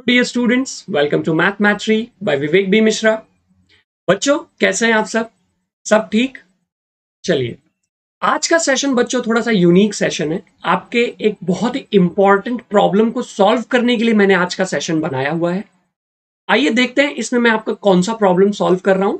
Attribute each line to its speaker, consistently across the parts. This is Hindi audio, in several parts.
Speaker 1: Dear students, welcome to Mathematry by Vivek B Mishra. बच्चों, कैसे हैं आप सब ठीक? चलिए, आज का सेशन बच्चों थोड़ा सा यूनिक सेशन है। आपके एक बहुत ही इंपॉर्टेंट प्रॉब्लम को सॉल्व करने के लिए मैंने आज का सेशन बनाया हुआ है। आइए देखते हैं इसमें मैं आपका कौन सा प्रॉब्लम सॉल्व कर रहा हूं।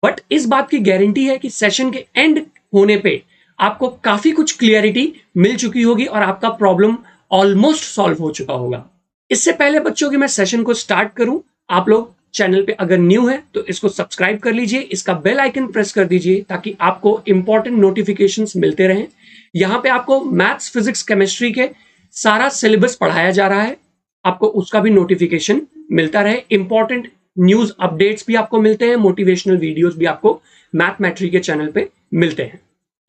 Speaker 1: बट इस बात की गारंटी है कि सेशन के एंड होने पे आपको काफी कुछ क्लियरिटी मिल चुकी होगी और आपका प्रॉब्लम ऑलमोस्ट सॉल्व हो चुका होगा। इससे पहले बच्चों कि मैं सेशन को स्टार्ट करूं, आप लोग चैनल पे अगर न्यू है तो इसको सब्सक्राइब कर लीजिए, इसका बेल आइकन प्रेस कर दीजिए ताकि आपको इंपॉर्टेंट नोटिफिकेशंस मिलते रहें। यहां पे आपको मैथ्स, फिजिक्स, केमिस्ट्री के सारा सिलेबस पढ़ाया जा रहा है, आपको उसका भी नोटिफिकेशन मिलता रहे। इंपॉर्टेंट न्यूज अपडेट्स भी आपको मिलते हैं, मोटिवेशनल वीडियोस भी आपको मैथमेट्री के चैनल पे मिलते हैं।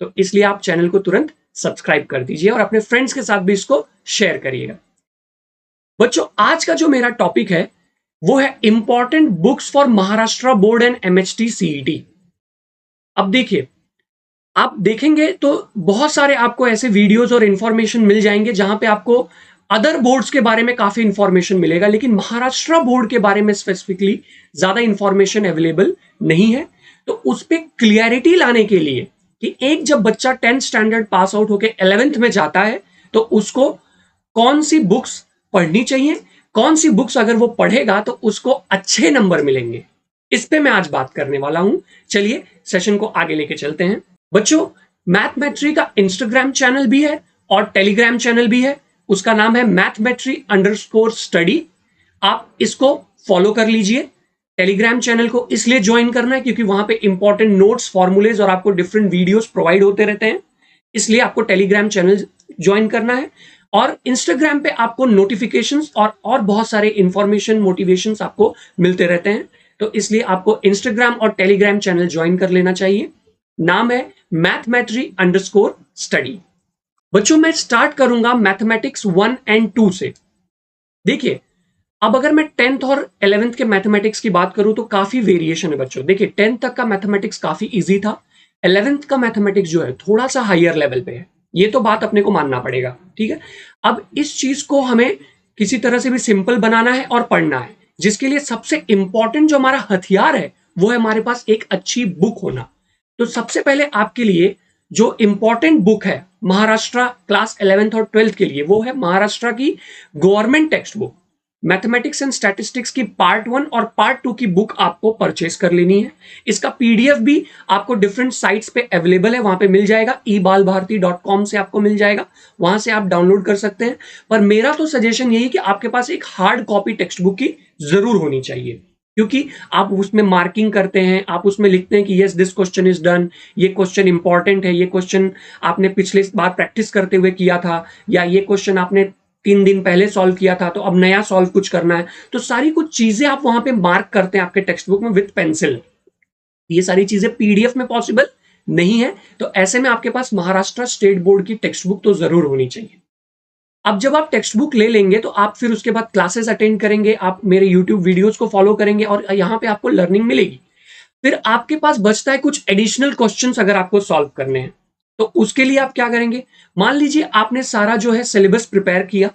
Speaker 1: तो इसलिए आप चैनल को तुरंत सब्सक्राइब कर दीजिए और अपने फ्रेंड्स के साथ भी इसको शेयर करिएगा। बच्चों, आज का जो मेरा टॉपिक है वो है important books for Maharashtra board and MHT CET. अब देखिए, आप देखेंगे तो बहुत सारे आपको ऐसे वीडियोस और इंफॉर्मेशन मिल जाएंगे जहां पे आपको अदर बोर्ड्स के बारे में काफी इंफॉर्मेशन मिलेगा, लेकिन महाराष्ट्र बोर्ड के बारे में स्पेसिफिकली ज्यादा इंफॉर्मेशन अवेलेबल नहीं है। तो उस पर क्लियरिटी लाने के लिए कि एक जब बच्चा 10th स्टैंडर्ड पास आउट होकर 11th में जाता है तो उसको कौन सी बुक्स पढ़नी चाहिए, कौन सी बुक्स अगर वो पढ़ेगा तो उसको अच्छे नंबर मिलेंगे, इस पे मैं आज बात करने वाला हूं। चलिए सेशन को आगे लेके चलते हैं। बच्चों, मैथमेट्री का इंस्टाग्राम चैनल भी है और टेलीग्राम चैनल भी है, उसका नाम है mathmetry_study। आप इसको फॉलो कर लीजिए। टेलीग्राम चैनल को इसलिए ज्वाइन करना है क्योंकि वहां पे इंपॉर्टेंट नोट्स, फॉर्मूलेज और आपको डिफरेंट वीडियोस प्रोवाइड होते रहते हैं, इसलिए आपको टेलीग्राम चैनल ज्वाइन करना है। और इंस्टाग्राम पे आपको नोटिफिकेशंस और बहुत सारे इंफॉर्मेशन, मोटिवेशंस आपको मिलते रहते हैं, तो इसलिए आपको इंस्टाग्राम और टेलीग्राम चैनल ज्वाइन कर लेना चाहिए। नाम है mathmetry_study। बच्चों, मैं स्टार्ट करूंगा मैथमेटिक्स 1 और 2 से। देखिए, अब अगर मैं 10th और 11th के मैथमेटिक्स की बात करूं तो काफी वेरिएशन है बच्चों। देखिए, 10th तक का मैथमेटिक्स काफी इजी था, 11th का मैथमेटिक्स जो है थोड़ा सा हायर लेवल पे है, ये तो बात अपने को मानना पड़ेगा, ठीक है। अब इस चीज को हमें किसी तरह से भी सिंपल बनाना है और पढ़ना है, जिसके लिए सबसे इंपॉर्टेंट जो हमारा हथियार है वो है हमारे पास एक अच्छी बुक होना। तो सबसे पहले आपके लिए जो इंपॉर्टेंट बुक है महाराष्ट्र क्लास 11th और 12th के लिए, वो है महाराष्ट्र की government text book mathematics and statistics की पार्ट 1 और पार्ट 2 की बुक आपको परचेस कर लेनी है। इसका पीडीएफ भी आपको डिफरेंट साइट्स पे अवेलेबल है, वहां पे मिल जाएगा, ebalbharti.com से आपको मिल जाएगा, वहां से आप डाउनलोड कर सकते हैं। पर मेरा तो सजेशन यही कि आपके पास एक हार्ड कॉपी टेक्स्ट बुक की जरूर होनी चाहिए, क्योंकि आप उसमें मार्किंग करते हैं, आप उसमें लिखते हैं कि yes this question is done, ये क्वेश्चन इंपॉर्टेंट है, ये क्वेश्चन आपने पिछले बार प्रैक्टिस करते हुए किया था, या ये क्वेश्चन आपने 3 दिन पहले सॉल्व किया था तो अब नया सॉल्व कुछ करना है। तो सारी कुछ चीजें आप वहां पे मार्क करते हैं आपके टेक्स्ट बुक में विद पेंसिल। ये सारी चीजें पीडीएफ में पॉसिबल नहीं है, तो ऐसे में आपके पास महाराष्ट्र स्टेट बोर्ड की टेक्स्ट बुक तो जरूर होनी चाहिए। अब जब आप टेक्स्ट बुक ले लेंगे तो आप फिर उसके बाद क्लासेस अटेंड करेंगे, आप मेरे यूट्यूब वीडियोस को फॉलो करेंगे और यहाँ पे आपको लर्निंग मिलेगी। फिर आपके पास बचता है कुछ एडिशनल क्वेश्चंस अगर आपको सॉल्व करने हैं, तो उसके लिए आप क्या करेंगे। मान लीजिए आपने सारा जो है सिलेबस प्रिपेयर किया,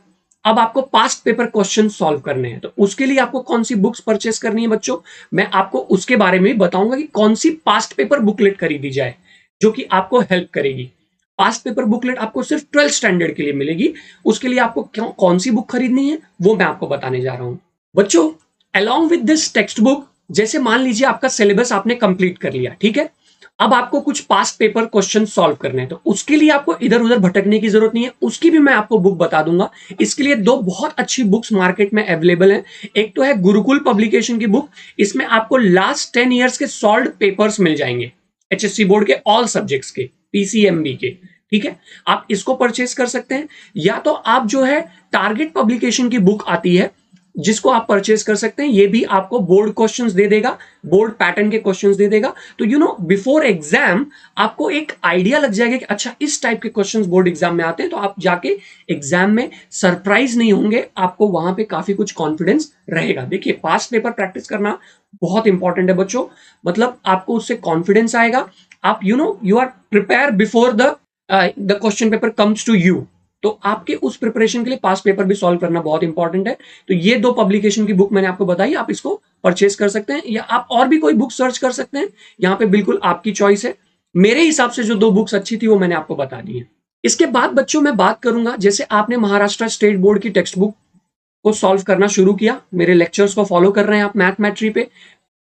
Speaker 1: अब आपको पास्ट पेपर क्वेश्चन सॉल्व करने हैं, तो उसके लिए आपको कौन सी बुक्स परचेस करनी है बच्चों, मैं आपको उसके बारे में भी बताऊंगा कि कौन सी पास्ट पेपर बुकलेट खरीदी जाए जो कि आपको हेल्प करेगी। पास्ट पेपर बुकलेट आपको सिर्फ 12th स्टैंडर्ड के लिए मिलेगी, उसके लिए आपको कौन सी बुक खरीदनी है वो मैं आपको बताने जा रहा हूं। बच्चों, along with this text book, जैसे मान लीजिए आपका सिलेबस आपने कंप्लीट कर लिया, ठीक है, अब आपको कुछ पास्ट पेपर क्वेश्चन सॉल्व करने हैं, तो उसके लिए आपको इधर उधर भटकने की जरूरत नहीं है, उसकी भी मैं आपको बुक बता दूंगा। इसके लिए 2 बहुत अच्छी बुक्स मार्केट में अवेलेबल हैं। एक तो है गुरुकुल पब्लिकेशन की बुक, इसमें आपको लास्ट 10 ईयर्स के सॉल्व्ड पेपर्स मिल जाएंगे, एचएससी बोर्ड के ऑल सब्जेक्ट्स के, पीसीएमबी के, ठीक है, आप इसको परचेस कर सकते हैं। या तो आप जो है टारगेट पब्लिकेशन की बुक आती है जिसको आप परचेस कर सकते हैं, ये भी आपको बोर्ड क्वेश्चंस दे देगा, बोर्ड पैटर्न के क्वेश्चंस दे देगा। तो बिफोर एग्जाम आपको एक आइडिया लग जाएगा कि अच्छा इस टाइप के क्वेश्चंस बोर्ड एग्जाम में आते हैं, तो आप जाके एग्जाम में सरप्राइज नहीं होंगे, आपको वहां पे काफी कुछ कॉन्फिडेंस रहेगा। देखिए, पास्ट पेपर प्रैक्टिस करना बहुत इंपॉर्टेंट है बच्चों, मतलब आपको उससे कॉन्फिडेंस आएगा। आप you are prepare before the question paper comes to you, तो आपके उस प्रिपरेशन के लिए पास्ट पेपर भी सॉल्व करना बहुत इंपॉर्टेंट है। तो ये 2 पब्लिकेशन की बुक मैंने आपको बताई, आप इसको परचेज कर सकते हैं या आप और भी कोई बुक सर्च कर सकते हैं। यहाँ पे बिल्कुल आपकी चॉइस है। मेरे हिसाब से जो 2 बुक्स अच्छी थी वो मैंने आपको बता दी है। इसके बाद बच्चों मैं बात करूंगा, जैसे आपने महाराष्ट्र स्टेट बोर्ड की टेक्स्ट बुक को सॉल्व करना शुरू किया, मेरे लेक्चर्स को फॉलो कर रहे हैं आप मैथमेट्री पे,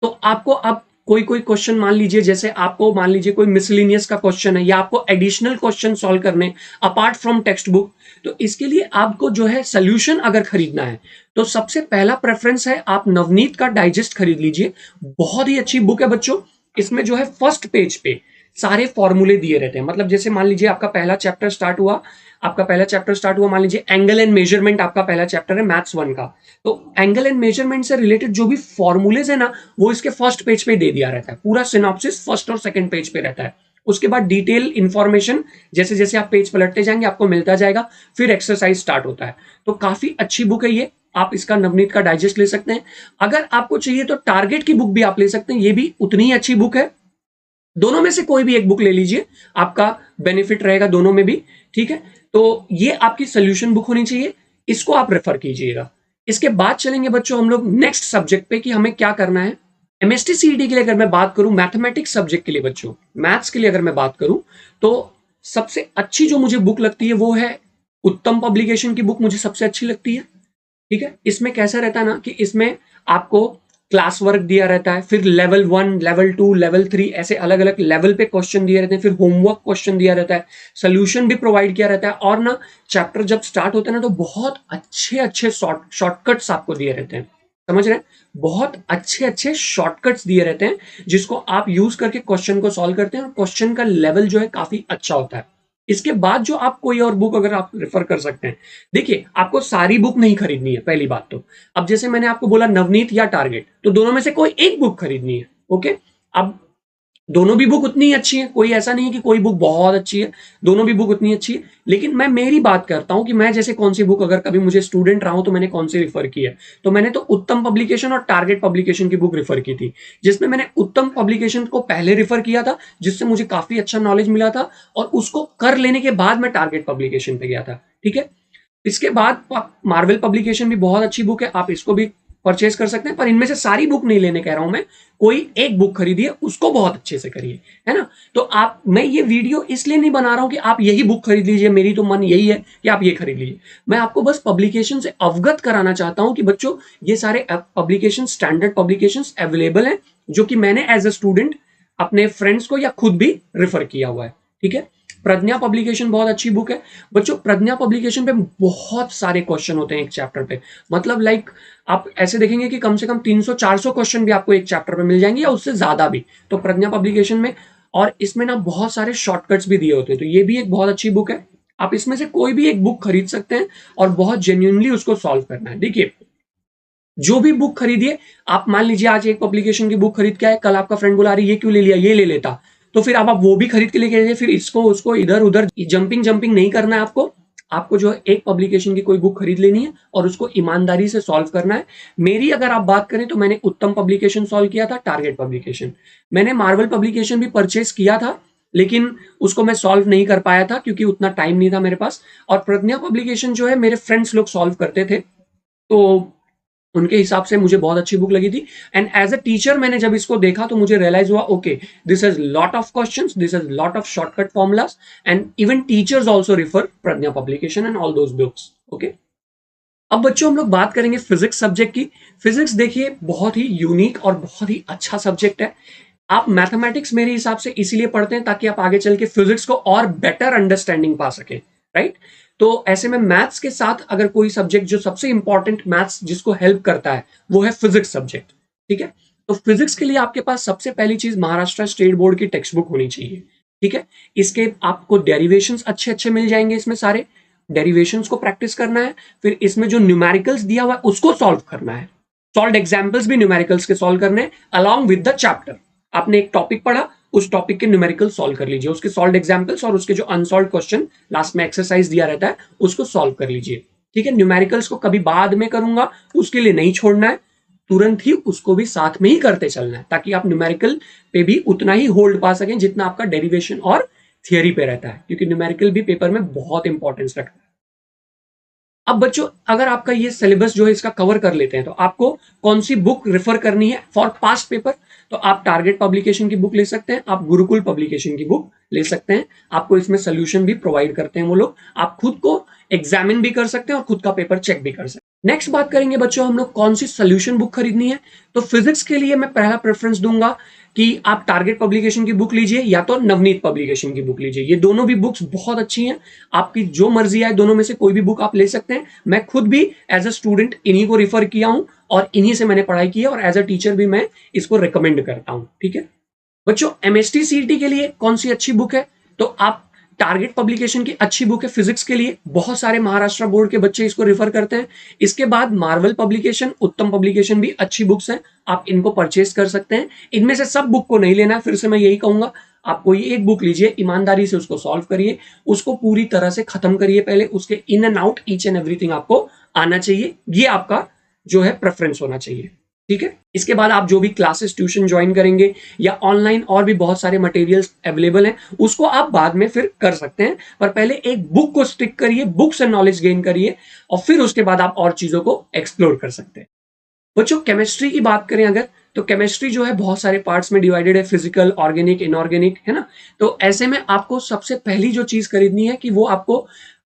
Speaker 1: तो आपको अब कोई कोई क्वेश्चन मान लीजिए, जैसे आपको मान लीजिए कोई मिसलिनियस का क्वेश्चन है या आपको एडिशनल क्वेश्चन सॉल्व करने अपार्ट फ्रॉम टेक्स्ट बुक, तो इसके लिए आपको जो है सोल्यूशन अगर खरीदना है तो सबसे पहला प्रेफरेंस है आप नवनीत का डाइजेस्ट खरीद लीजिए। बहुत ही अच्छी बुक है बच्चों। इसमें जो है फर्स्ट पेज पे सारे फॉर्मूले दिए रहते हैं। मतलब जैसे मान लीजिए आपका पहला चैप्टर स्टार्ट हुआ, मान लीजिए एंगल एंड मेजरमेंट आपका पहला चैप्टर है मैथ्स 1 का, तो एंगल एंड मेजरमेंट से रिलेटेड जो भी फॉर्मूलेज है ना, वो इसके फर्स्ट पेज पे दे दिया रहता है। पूरा सिनॉप्सिस फर्स्ट और सेकंड पेज पे रहता है। उसके बाद डिटेल इंफॉर्मेशन जैसे जैसे आप पेज पलटते जाएंगे आपको मिलता जाएगा, फिर एक्सरसाइज स्टार्ट होता है। तो काफी अच्छी बुक है ये, आप इसका नवनीत का डाइजेस्ट ले सकते हैं। अगर आपको चाहिए तो टारगेट की बुक भी आप ले सकते हैं, ये भी उतनी ही अच्छी बुक है। दोनों में से कोई भी एक बुक ले लीजिए, आपका बेनिफिट रहेगा दोनों में भी, ठीक है। तो ये आपकी सोल्यूशन बुक होनी चाहिए, इसको आप रेफर कीजिएगा। इसके बाद चलेंगे बच्चों हम लोग नेक्स्ट सब्जेक्ट पे कि हमें क्या करना है। एमएसटी सीईटी के लिए अगर मैं बात करूं, मैथमेटिक्स सब्जेक्ट के लिए बच्चों, मैथ्स के लिए अगर मैं बात करूं, तो सबसे अच्छी जो मुझे बुक लगती है वो है उत्तम पब्लिकेशन की बुक, मुझे सबसे अच्छी लगती है। ठीक है, इसमें कैसा रहता है ना कि इसमें आपको क्लास वर्क दिया रहता है, फिर लेवल 1, लेवल 2, लेवल 3 ऐसे अलग अलग लेवल पे क्वेश्चन दिए रहते हैं, फिर होमवर्क क्वेश्चन दिया रहता है, सोल्यूशन भी प्रोवाइड किया रहता है, और ना चैप्टर जब स्टार्ट होता है ना तो बहुत अच्छे अच्छे शॉर्टकट्स आपको दिए रहते हैं। समझ रहे हैं? बहुत अच्छे अच्छे शॉर्टकट्स दिए रहते हैं जिसको आप यूज करके क्वेश्चन को सॉल्व करते हैं, और क्वेश्चन का लेवल जो है काफी अच्छा होता है। इसके बाद जो आप कोई और बुक अगर आप रेफर कर सकते हैं, देखिए आपको सारी बुक नहीं खरीदनी है पहली बात तो। अब जैसे मैंने आपको बोला नवनीत या टारगेट, तो दोनों में से कोई एक बुक खरीदनी है, ओके। अब दोनों भी बुक उतनी ही अच्छी है, कोई ऐसा नहीं है कि कोई बुक बहुत अच्छी है, दोनों भी बुक उतनी अच्छी है। लेकिन मैं मेरी बात करता हूं कि मैं जैसे कौन सी बुक, अगर कभी मुझे स्टूडेंट रहा हूं तो मैंने कौन सी रिफर की है, तो मैंने तो उत्तम पब्लिकेशन और टारगेट पब्लिकेशन की बुक रिफर की थी, जिसमें मैंने उत्तम पब्लिकेशन को पहले रिफर किया था, जिससे मुझे काफी अच्छा नॉलेज मिला था, और उसको कर लेने के बाद मैं टारगेट पब्लिकेशन पे गया था, ठीक है। इसके बाद मार्वल पब्लिकेशन भी बहुत अच्छी बुक है, आप इसको भी परचेज कर सकते हैं, पर इनमें से सारी बुक नहीं लेने कह रहा हूं मैं, कोई एक बुक खरीदिए, उसको बहुत अच्छे से करिए, है ना। तो आप, मैं ये वीडियो इसलिए नहीं बना रहा हूं कि आप यही बुक खरीद लीजिए, मेरी तो मन यही है कि आप ये खरीद लीजिए। मैं आपको बस पब्लिकेशन से अवगत कराना चाहता हूं कि बच्चों ये सारे पब्लिकेशन, स्टैंडर्ड पब्लिकेशन अवेलेबल हैं, जो कि मैंने एज ए स्टूडेंट अपने फ्रेंड्स को या खुद भी रेफर किया हुआ है, ठीक है। प्रज्ञा पब्लिकेशन बहुत अच्छी बुक है बच्चों। प्रज्ञा पब्लिकेशन पे बहुत सारे क्वेश्चन होते हैं एक चैप्टर पे, मतलब लाइक आप ऐसे देखेंगे कि कम से कम 300-400 क्वेश्चन भी आपको एक चैप्टर पे मिल जाएंगे या उससे ज्यादा भी, तो प्रज्ञा पब्लिकेशन में। और इसमें ना बहुत सारे शॉर्टकट्स भी दिए होते हैं, तो ये भी एक बहुत अच्छी बुक है। आप इसमें से कोई भी एक बुक खरीद सकते हैं और बहुत जेन्युइनली उसको सॉल्व करना है। देखिए, जो भी बुक खरीदिए, आप मान लीजिए आज एक पब्लिकेशन की बुक खरीद के आए, कल आपका फ्रेंड बोला अरे ये क्यों ले लिया, ये ले लेता, तो फिर अब आप वो भी खरीद के लेके आइए, फिर इसको उसको इधर उधर जंपिंग जंपिंग नहीं करना है आपको। आपको जो है एक पब्लिकेशन की कोई बुक खरीद लेनी है और उसको ईमानदारी से सॉल्व करना है। मेरी अगर आप बात करें तो मैंने उत्तम पब्लिकेशन सॉल्व किया था, टारगेट पब्लिकेशन, मैंने मार्वल पब्लिकेशन भी परचेस किया था, लेकिन उसको मैं सॉल्व नहीं कर पाया था क्योंकि उतना टाइम नहीं था मेरे पास। और प्रज्ञा पब्लिकेशन जो है मेरे फ्रेंड्स लोग सॉल्व करते थे, तो उनके हिसाब से मुझे बहुत अच्छी बुक लगी थी। एंड एज अ टीचर मैंने जब इसको देखा तो मुझे रियलाइज हुआ, okay this is lot of questions, this is lot of shortcut formulas, and even teachers also refer Pragya publication and all those books, okay. अब बच्चों हम लोग बात करेंगे फिजिक्स सब्जेक्ट की। फिजिक्स देखिए बहुत ही यूनिक और बहुत ही अच्छा सब्जेक्ट है। आप मैथमेटिक्स मेरे हिसाब से इसीलिए पढ़ते हैं ताकि आप आगे चल के फिजिक्स को और बेटर अंडरस्टैंडिंग पा सके, राइट। तो ऐसे में मैथ्स के साथ अगर कोई सब्जेक्ट जो सबसे इंपॉर्टेंट मैथ्स जिसको हेल्प करता है वो है फिजिक्स सब्जेक्ट, ठीक है। तो फिजिक्स के लिए आपके पास सबसे पहली चीज महाराष्ट्र स्टेट बोर्ड की टेक्स्ट बुक होनी चाहिए, ठीक है। इसके आपको डेरिवेशंस अच्छे अच्छे मिल जाएंगे, इसमें सारे डेरिवेशंस को प्रैक्टिस करना है, फिर इसमें जो न्यूमेरिकल्स दिया हुआ है उसको सॉल्व करना है, सॉल्व एग्जाम्पल्स भी न्यूमेरिकल्स के सॉल्व करने हैं अलॉन्ग विद द चैप्टर। आपने एक टॉपिक पढ़ा, उस टॉपिक के न्यूमेरिकल सॉल्व कर लीजिए, उसके सॉल्व एग्जांपल्स और उसके जो अनसॉल्व क्वेश्चन लास्ट में एक्सरसाइज दिया रहता है उसको सॉल्व कर लीजिए, ठीक है। न्यूमेरिकल्स को कभी बाद में करूंगा उसके लिए नहीं छोड़ना है, तुरंत ही उसको भी साथ में ही करते चलना है, ताकि आप न्यूमेरिकल पे भी उतना ही होल्ड पा सकें जितना आपका डेरिवेशन और थियरी पे रहता है, क्योंकि न्यूमेरिकल भी पेपर में बहुत इंपॉर्टेंस रखता है। अब बच्चों अगर आपका ये सिलेबस जो है इसका कवर कर लेते हैं तो आपको कौन सी बुक रेफर करनी है फॉर पास्ट पेपर, तो आप टारगेट पब्लिकेशन की बुक ले सकते हैं, आप गुरुकुल पब्लिकेशन की बुक ले सकते हैं। आपको इसमें सोल्यूशन भी प्रोवाइड करते हैं वो लोग, आप खुद को एग्जामिन भी कर सकते हैं और खुद का पेपर चेक भी कर सकते हैं। नेक्स्ट बात करेंगे बच्चों हम लोग कौन सी सोल्यूशन बुक खरीदनी है। तो फिजिक्स के लिए मैं पहला प्रेफरेंस दूंगा कि आप टारगेट पब्लिकेशन की बुक लीजिए या तो नवनीत पब्लिकेशन की बुक लीजिए। ये दोनों भी बुक्स बहुत अच्छी हैं, आपकी जो मर्जी आए दोनों में से कोई भी बुक आप ले सकते हैं। मैं खुद भी एज अ स्टूडेंट इन्हीं को रिफर किया हूं और इन्हीं से मैंने पढ़ाई की है और एज अ टीचर भी मैं इसको रिकमेंड करता हूं। ठीक है बच्चों, एमएसटी सीईटी के लिए कौन सी अच्छी बुक है, तो आप टारगेट पब्लिकेशन की अच्छी बुक है फिजिक्स के लिए, बहुत सारे महाराष्ट्र बोर्ड के बच्चे इसको रेफर करते हैं। इसके बाद मार्वल पब्लिकेशन, उत्तम पब्लिकेशन भी अच्छी बुक्स हैं, आप इनको परचेज कर सकते हैं। इनमें से सब बुक को नहीं लेना है, फिर से मैं यही कहूंगा, आप कोई एक बुक लीजिए, ईमानदारी से उसको सॉल्व करिए, उसको पूरी तरह से खत्म करिए पहले, उसके in and out each and everything आपको आना चाहिए। ये आपका जो है प्रेफरेंस होना चाहिए। ठीक है, इसके बाद आप जो भी क्लासेस ट्यूशन ज्वाइन करेंगे या ऑनलाइन और भी बहुत सारे मटेरियल्स अवेलेबल हैं उसको आप बाद में फिर कर सकते हैं, पर पहले एक बुक को स्टिक करिए, बुक से नॉलेज गेन करिए और फिर उसके बाद आप और चीजों को एक्सप्लोर कर सकते हैं। बच्चों केमिस्ट्री की बात करें अगर, तो केमिस्ट्री जो है बहुत सारे पार्ट्स में डिवाइडेड है, फिजिकल, ऑर्गेनिक, इनऑर्गेनिक, है ना। तो ऐसे में आपको सबसे पहली जो चीज खरीदनी है कि वो आपको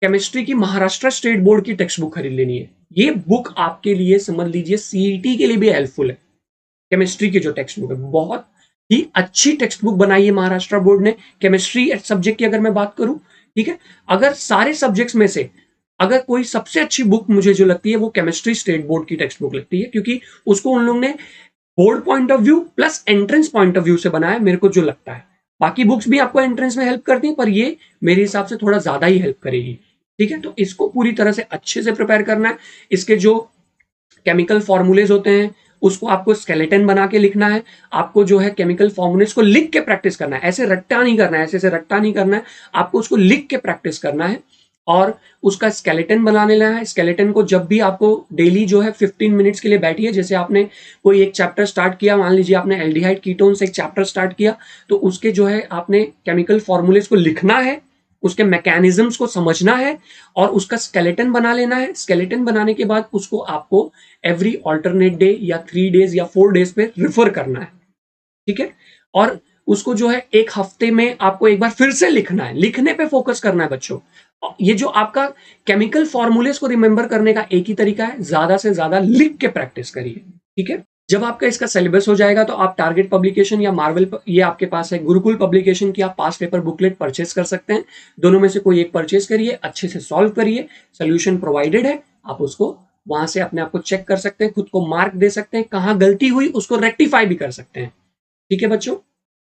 Speaker 1: केमिस्ट्री की महाराष्ट्र स्टेट बोर्ड की टेक्स्ट बुक खरीद लेनी है। ये बुक आपके लिए समझ लीजिए सीईटी के लिए भी हेल्पफुल है। केमिस्ट्री की जो टेक्स्ट बुक है बहुत ही अच्छी टेक्स्ट बुक बनाई है महाराष्ट्र बोर्ड ने। केमिस्ट्री सब्जेक्ट की अगर मैं बात करूं, ठीक है, अगर सारे सब्जेक्ट्स में से अगर कोई सबसे अच्छी बुक मुझे जो लगती है वो केमिस्ट्री स्टेट बोर्ड की टेक्स्ट बुक लगती है, क्योंकि उसको उन लोगों ने board point of view plus entrance point of view से बनाया, मेरे को जो लगता है। बाकी बुक्स भी आपको एंट्रेंस में हेल्प करती हैं, पर ये मेरे हिसाब से थोड़ा ज्यादा ही हेल्प करेगी। ठीक है, तो इसको पूरी तरह से अच्छे से प्रिपेयर करना है। इसके जो केमिकल फॉर्मूलेज होते हैं उसको आपको स्केलेटन बना के लिखना है। आपको जो है केमिकल फॉर्मूलेज को लिख के प्रैक्टिस करना है, ऐसे रट्टा नहीं करना है, ऐसे रट्टा नहीं करना है, आपको उसको लिख के प्रैक्टिस करना है और उसका स्केलेटन बना लेना है। स्केलेटन को जब भी आपको डेली जो है 15 मिनट्स के लिए बैठिए, जैसे आपने कोई एक चैप्टर स्टार्ट किया, मान लीजिए आपने एल्डिहाइड कीटोन से एक चैप्टर स्टार्ट किया, तो उसके जो है आपने केमिकल फॉर्मूलेज को लिखना है, उसके मैकेनिज्म्स को समझना है और उसका स्केलेटन बना लेना है। स्केलेटन बनाने के बाद उसको आपको एवरी ऑल्टरनेट डे या 3 डेज या 4 डेज पे रिफर करना है। ठीक है, और उसको जो है एक हफ्ते में आपको एक बार फिर से लिखना है, लिखने पे फोकस करना है बच्चों। ये जो आपका केमिकल फॉर्मूलेस को रिमेंबर करने का एक ही तरीका है, ज्यादा से ज्यादा लिख के प्रैक्टिस करिए। ठीक है, जब आपका इसका सिलेबस हो जाएगा तो आप टारगेट पब्लिकेशन या मार्वल, ये आपके पास है गुरुकुल पब्लिकेशन की, आप पास पेपर बुकलेट परचेस कर सकते हैं। दोनों में से कोई एक परचेस करिए, अच्छे से सॉल्व करिए, सोल्यूशन प्रोवाइडेड है, आप उसको वहां से अपने आप को चेक कर सकते हैं, खुद को मार्क दे सकते हैं, कहां गलती हुई उसको रेक्टिफाई भी कर सकते हैं। ठीक है बच्चों,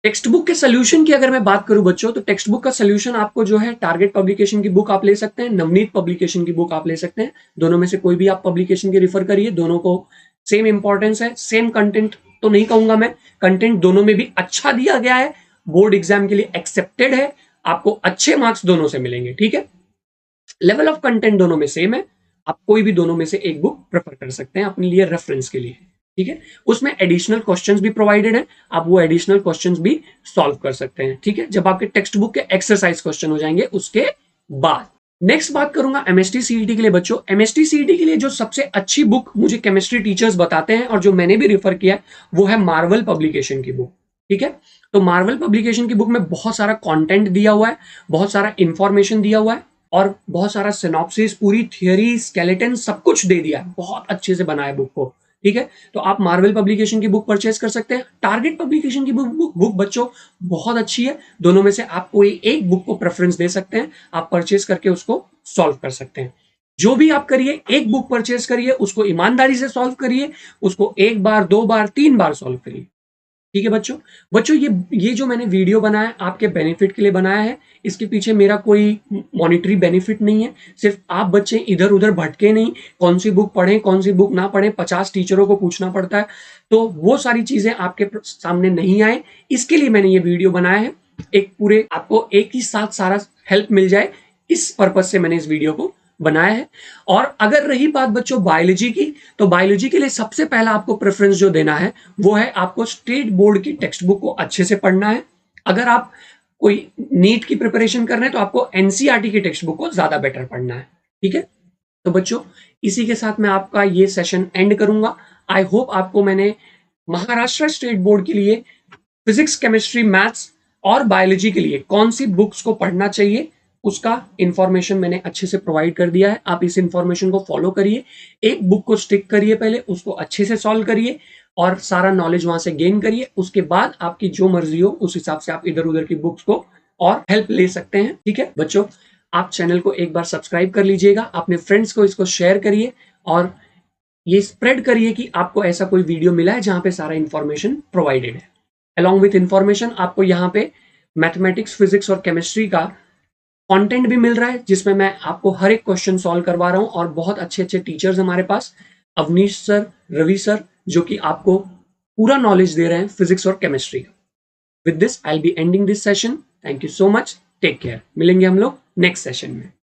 Speaker 1: टेक्स्ट बुक के सोल्यूशन की अगर मैं बात करूं बच्चों, तो टेक्स्ट बुक का सोल्यूशन आपको जो है टारगेट पब्लिकेशन की बुक आप ले सकते हैं, नवनीत पब्लिकेशन की बुक आप ले सकते हैं। दोनों में से कोई भी आप पब्लिकेशन की रिफर करिए, दोनों को सेम इंपॉर्टेंस है, सेम कंटेंट तो नहीं कहूंगा मैं, कंटेंट दोनों में भी अच्छा दिया गया है, बोर्ड एग्जाम के लिए एक्सेप्टेड है, आपको अच्छे मार्क्स दोनों से मिलेंगे। ठीक है, लेवल ऑफ कंटेंट दोनों में सेम है, आप कोई भी दोनों में से एक बुक प्रेफर कर सकते हैं अपने लिए रेफरेंस के लिए। ठीक है, उसमें एडिशनल क्वेश्चंस भी प्रोवाइडेड है, आप वो एडिशनल क्वेश्चंस भी सॉल्व कर सकते हैं। ठीक है, जब आपके टेक्स्ट बुक के एक्सरसाइज क्वेश्चन हो जाएंगे उसके बाद। नेक्स्ट बात करूंगा एमएसटी सीईटी के लिए बच्चों। एमएसटी सीईटी के लिए जो सबसे अच्छी बुक मुझे केमिस्ट्री टीचर्स बताते हैं और जो मैंने भी रिफर किया है वो है मार्वल पब्लिकेशन की बुक। ठीक है, तो मार्वल पब्लिकेशन की बुक में बहुत सारा कंटेंट दिया हुआ है, बहुत सारा इंफॉर्मेशन दिया हुआ है और बहुत सारा सिनॉप्सिस, पूरी थियरी, स्केलेटन सब कुछ दे दिया है, बहुत अच्छे से बनाया बुक को। ठीक है, तो आप मार्वल पब्लिकेशन की बुक परचेज कर सकते हैं। टारगेट पब्लिकेशन की बुक बच्चों बहुत अच्छी है, दोनों में से आप कोई एक बुक को प्रेफरेंस दे सकते हैं, आप परचेज करके उसको सॉल्व कर सकते हैं। जो भी आप करिए, एक बुक परचेज करिए, उसको ईमानदारी से सॉल्व करिए, उसको एक बार, 2 बार, 3 बार सॉल्व करिए। ठीक है बच्चों, बच्चों ये जो मैंने वीडियो बनाया आपके बेनिफिट के लिए बनाया है, इसके पीछे मेरा कोई मॉनिटरी बेनिफिट नहीं है। सिर्फ आप बच्चे इधर उधर भटके नहीं, कौन सी बुक पढ़ें कौन सी बुक ना पढ़ें, 50 टीचरों को पूछना पड़ता है, तो वो सारी चीजें आपके सामने नहीं आए, इसके लिए मैंने ये वीडियो बनाया है। एक पूरे आपको एक ही साथ सारा हेल्प मिल जाए, इस पर्पज से मैंने इस वीडियो को बनाया है। और अगर रही बात बच्चों बायोलॉजी की, तो बायोलॉजी के लिए सबसे पहला आपको प्रेफरेंस जो देना है वो है आपको स्टेट बोर्ड की टेक्स्ट बुक को अच्छे से पढ़ना है। अगर आप कोई नीट की प्रिपरेशन कर रहे हैं तो आपको एनसीईआरटी की टेक्स्ट बुक को ज्यादा बेटर पढ़ना है। ठीक है, तो बच्चों इसी के साथ मैं आपका ये सेशन एंड करूंगा। आई होप आपको मैंने महाराष्ट्र स्टेट बोर्ड के लिए फिजिक्स, केमिस्ट्री, मैथ्स और बायोलॉजी के लिए कौन सी बुक्स को पढ़ना चाहिए उसका इंफॉर्मेशन मैंने अच्छे से प्रोवाइड कर दिया है। आप इस इंफॉर्मेशन को फॉलो करिए, एक बुक को स्टिक करिए, पहले उसको अच्छे से सॉल्व करिए और सारा नॉलेज वहां से गेन करिए। उसके बाद आपकी जो मर्जी हो उस हिसाब से आप इधर उधर की बुक्स को और हेल्प ले सकते हैं। ठीक है बच्चों, आप चैनल को एक बार सब्सक्राइब कर लीजिएगा, अपने फ्रेंड्स को इसको शेयर करिए और ये स्प्रेड करिए कि आपको ऐसा कोई वीडियो मिला है जहां पे सारा इंफॉर्मेशन प्रोवाइडेड है। अलॉन्ग विथ इंफॉर्मेशन आपको यहाँ पे मैथमेटिक्स, फिजिक्स और केमिस्ट्री का कंटेंट भी मिल रहा है जिसमें मैं आपको हर एक क्वेश्चन सॉल्व करवा रहा हूँ और बहुत अच्छे अच्छे टीचर्स हमारे पास, अवनीश सर, रवि सर, जो कि आपको पूरा नॉलेज दे रहे हैं फिजिक्स और केमिस्ट्री का। With this I will be ending this session. Thank you so much, take care, मिलेंगे हम लोग नेक्स्ट सेशन में।